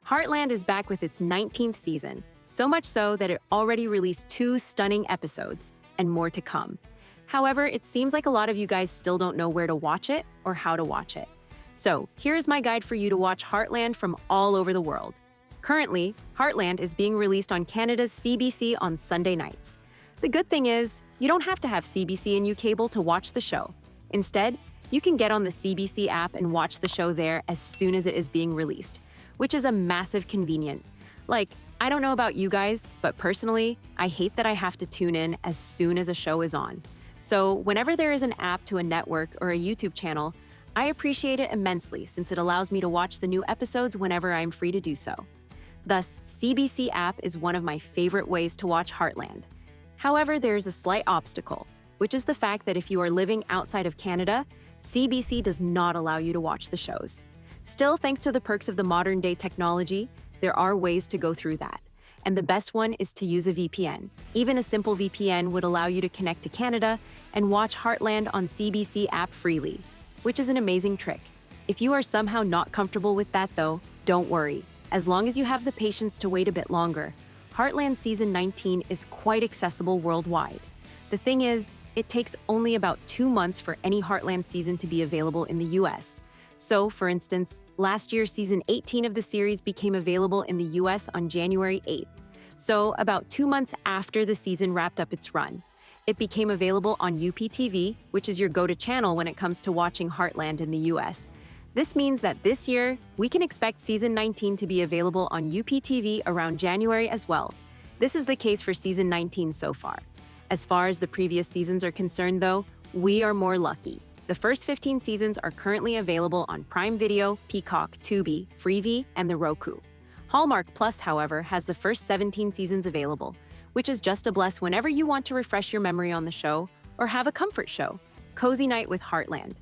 Heartland is back with its 19th season, so much so that it already released 2 stunning episodes, and more to come. However, it seems like a lot of you guys still don't know where to watch it or how to watch it. So, here's my guide for you to watch Heartland from all over the world. Currently, Heartland is being released on Canada's CBC on Sunday nights. The good thing is, you don't have to have CBC and cable to watch the show. Instead, you can get on the CBC app and watch the show there as soon as it is being released, which is a massive convenience. Like, I don't know about you guys, but personally, I hate that I have to tune in as soon as a show is on. So whenever there is an app to a network or a YouTube channel, I appreciate it immensely since it allows me to watch the new episodes whenever I'm free to do so. Thus, CBC app is one of my favorite ways to watch Heartland. However, there is a slight obstacle, which is the fact that if you are living outside of Canada, CBC does not allow you to watch the shows. Still, thanks to the perks of the modern-day technology, there are ways to go through that. And the best one is to use a VPN. Even a simple VPN would allow you to connect to Canada and watch Heartland on CBC app freely, which is an amazing trick. If you are somehow not comfortable with that though, don't worry. As long as you have the patience to wait a bit longer, Heartland Season 19 is quite accessible worldwide. The thing is, it takes only about 2 months for any Heartland season to be available in the US. So, for instance, last year Season 18 of the series became available in the US on January 8th. So, about 2 months after the season wrapped up its run. It became available on UPTV, which is your go-to channel when it comes to watching Heartland in the US. This means that this year, we can expect Season 19 to be available on UPTV around January as well. This is the case for Season 19 so far. As far as the previous seasons are concerned though, we are more lucky. The first 15 seasons are currently available on Prime Video, Peacock, Tubi, Freevee, and the Roku. Hallmark Plus, however, has the first 17 seasons available, which is just a bless whenever you want to refresh your memory on the show or have a comfort show. Cozy night with Heartland.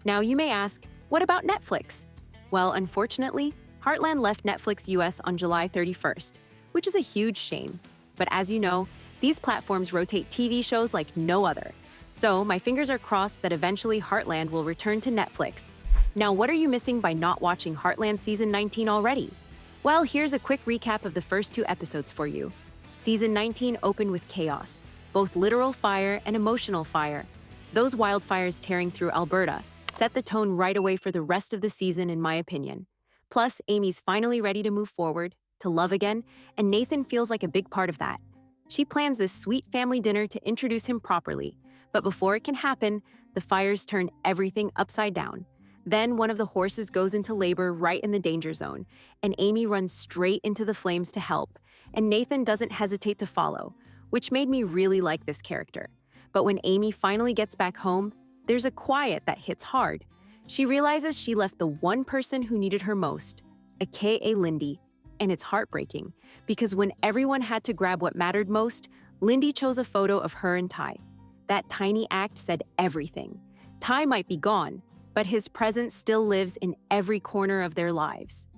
Now you may ask, what about Netflix? Well, unfortunately, Heartland left Netflix US on July 31st, which is a huge shame. But as you know, these platforms rotate TV shows like no other. So my fingers are crossed that eventually Heartland will return to Netflix. Now, what are you missing by not watching Heartland Season 19 already? Well, here's a quick recap of the first 2 episodes for you. Season 19 opened with chaos, both literal fire and emotional fire. Those wildfires tearing through Alberta set the tone right away for the rest of the season, in my opinion. Plus, Amy's finally ready to move forward, to love again, and Nathan feels like a big part of that. She plans this sweet family dinner to introduce him properly, but before it can happen, the fires turn everything upside down. Then one of the horses goes into labor right in the danger zone, and Amy runs straight into the flames to help, and Nathan doesn't hesitate to follow, which made me really like this character. But when Amy finally gets back home, there's a quiet that hits hard. She realizes she left the one person who needed her most, aka Lindy, and it's heartbreaking, because when everyone had to grab what mattered most, Lindy chose a photo of her and Ty. That tiny act said everything. Ty might be gone, but his presence still lives in every corner of their lives.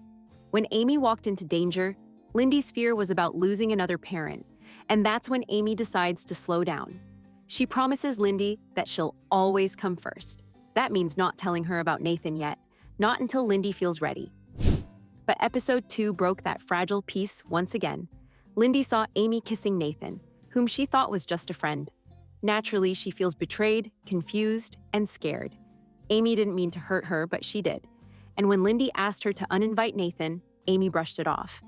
When Amy walked into danger, Lindy's fear was about losing another parent, and that's when Amy decides to slow down. She promises Lindy that she'll always come first. That means not telling her about Nathan yet, not until Lindy feels ready. But episode 2 broke that fragile peace once again. Lindy saw Amy kissing Nathan, whom she thought was just a friend. Naturally, she feels betrayed, confused, and scared. Amy didn't mean to hurt her, but she did. And when Lindy asked her to uninvite Nathan, Amy brushed it off.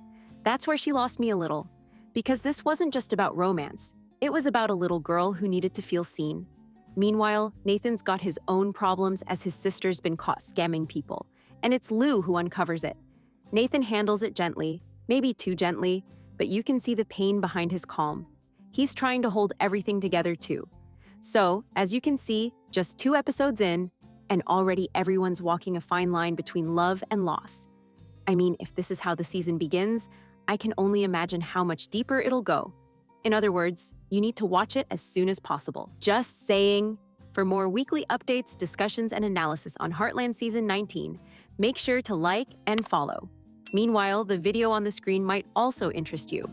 That's where she lost me a little, because this wasn't just about romance. It was about a little girl who needed to feel seen. Meanwhile, Nathan's got his own problems as his sister's been caught scamming people, and it's Lou who uncovers it. Nathan handles it gently, maybe too gently, but you can see the pain behind his calm. He's trying to hold everything together too. So, as you can see, just 2 episodes in, and already everyone's walking a fine line between love and loss. I mean, if this is how the season begins, I can only imagine how much deeper it'll go. In other words, you need to watch it as soon as possible. Just saying. For more weekly updates, discussions, and analysis on Heartland Season 19, make sure to like and follow. Meanwhile, the video on the screen might also interest you.